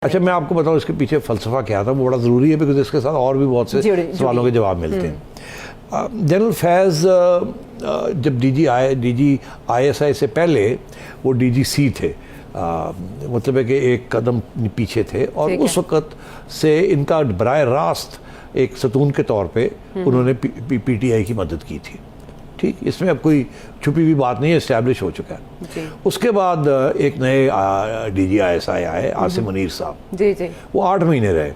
अच्छा, मैं आपको बताऊं इसके पीछे फ़लसफ़ा क्या था, वो बड़ा ज़रूरी है, बिकॉज इसके साथ और भी बहुत से सवालों के जवाब मिलते हैं। जनरल फैज़ जब DG ISI से पहले वो DGC थे, मतलब है कि एक कदम पीछे थे, और उस वक़्त से इनका बराह रास्त एक सतून के तौर पे उन्होंने PTI की मदद की थी। ठीक, इसमें अब कोई छुपी हुई बात नहीं है, इस्टेब्लिश हो चुका है। उसके बाद एक नए DG ISI आए, आसिम मुनीर साहब। जी जी, वो 8 महीने रहे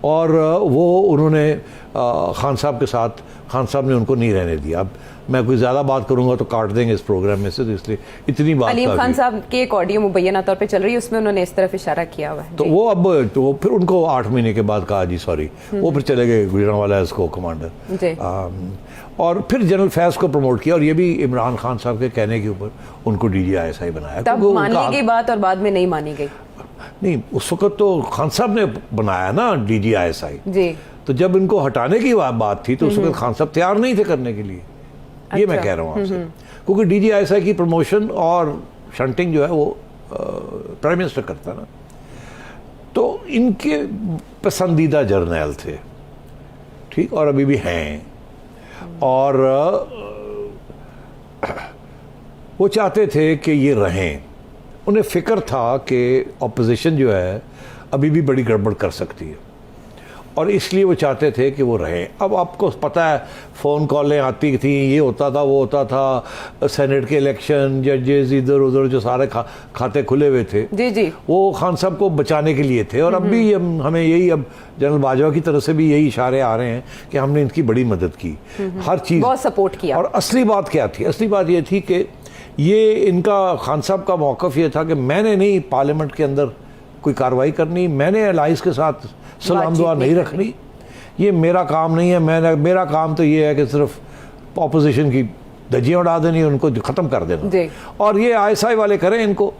और वो उन्होंने खान साहब के साथ, खान साहब ने उनको नहीं रहने दिया। अब मैं कोई ज़्यादा बात करूंगा तो काट देंगे इस प्रोग्राम में से, तो इसलिए इतनी बात। अलीम खान साहब की एक ऑडियो मुबैना तौर पे चल रही है, उसमें उन्होंने इस तरफ इशारा किया हुआ है। तो वो अब तो फिर उनको 8 महीने के बाद कहा जी सॉरी, वो फिर चले गए गुजरांवाला इसको कमांडर, और फिर जनरल फैज़ को प्रमोट किया, और ये भी इमरान खान साहब के कहने के ऊपर उनको DG ISI बनाया। तब मान ली गई बात और बाद में नहीं मानी गई। नहीं, उस वक्त तो खान साहब ने बनाया ना DG ISI जी, तो जब इनको हटाने की बात थी तो उस वक्त खान साहब तैयार नहीं थे करने के लिए। अच्छा। ये मैं कह रहा हूँ आपसे, क्योंकि DG ISI की प्रमोशन और शंटिंग जो है वो प्राइम मिनिस्टर करता है ना, तो इनके पसंदीदा जर्नैल थे, ठीक, और अभी भी हैं, और वो चाहते थे कि ये रहें। उन्हें फ़िक्र था कि अपोजिशन जो है अभी भी बड़ी गड़बड़ कर सकती है, और इसलिए वो चाहते थे कि वो रहें। अब आपको पता है फ़ोन कॉलें आती थी, ये होता था, वो होता था, सेनेट के इलेक्शन, जजेस इधर उधर जो सारे खाते खुले हुए थे, जी जी, वो खान साहब को बचाने के लिए थे। और अब भी हमें यही, अब जनरल बाजवा की तरफ से भी यही इशारे आ रहे हैं कि हमने इनकी बड़ी मदद की, हर चीज़ बहुत सपोर्ट किया। और असली बात क्या थी? असली बात ये थी कि ये इनका, खान साहब का मौक़िफ़ ये था कि मैंने नहीं पार्लियामेंट के अंदर कोई कार्रवाई करनी, मैंने अलाइस के साथ सलाम दुआ नहीं रखनी, ये मेरा काम नहीं है। मेरा काम तो ये है कि सिर्फ अपोजिशन की धज्जियाँ उड़ा देनी, उनको ख़त्म कर देना, और ये ISI वाले करें इनको,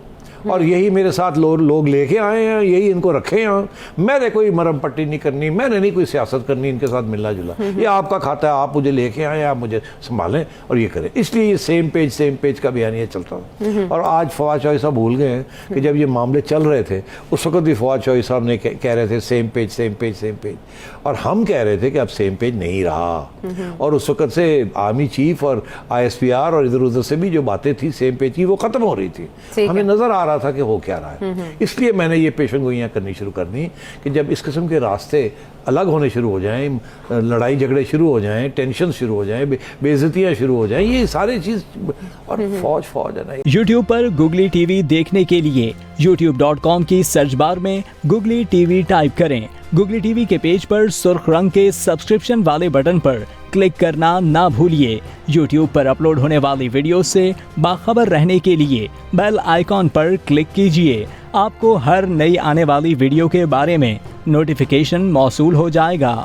और यही मेरे साथ लोग लेके आए हैं, यही इनको रखे हैं। मैंने कोई मरम पट्टी नहीं करनी, मैंने नहीं कोई सियासत करनी, इनके साथ मिलना जुलना, ये आपका खाता है, आप मुझे लेके आए, आप मुझे संभालें और ये करें। इसलिए ये सेम पेज का बयानिया चलता था। और आज फवाद चौधरी साहब भूल गए हैं कि जब ये मामले चल रहे थे उस वक्त भी फवाद चौधरी साहब ने कह रहे थे सेम पेज, और हम कह रहे थे कि अब सेम पेज नहीं रहा। और उस वक्त से आर्मी चीफ और ISPR और इधर उधर से भी जो बातें थी सेम पेज की, वो ख़त्म हो रही थी। हमें नज़र आ रहा था कि हो क्या रहा है। इसलिए मैंने ये पेशेंगोइयाँ करनी शुरू कर दी कि जब इस किस्म के रास्ते अलग होने शुरू हो जाएं, लड़ाई झगड़े शुरू हो जाएं, टेंशन शुरू हो जाएं, बेइज्जतियाँ शुरू हो जाएं, ये सारी चीज़, और फौज है ना। YouTube पर Googley TV देखने के लिए youtube.com की सर्च बार में Googley TV टाइप करें। Googley TV के पेज पर सुर्ख रंग के सब्सक्रिप्शन वाले बटन पर क्लिक करना ना भूलिए। YouTube पर अपलोड होने वाली वीडियो से बाखबर रहने के लिए बेल आइकॉन पर क्लिक कीजिए। आपको हर नई आने वाली वीडियो के बारे में नोटिफिकेशन मौसूल हो जाएगा।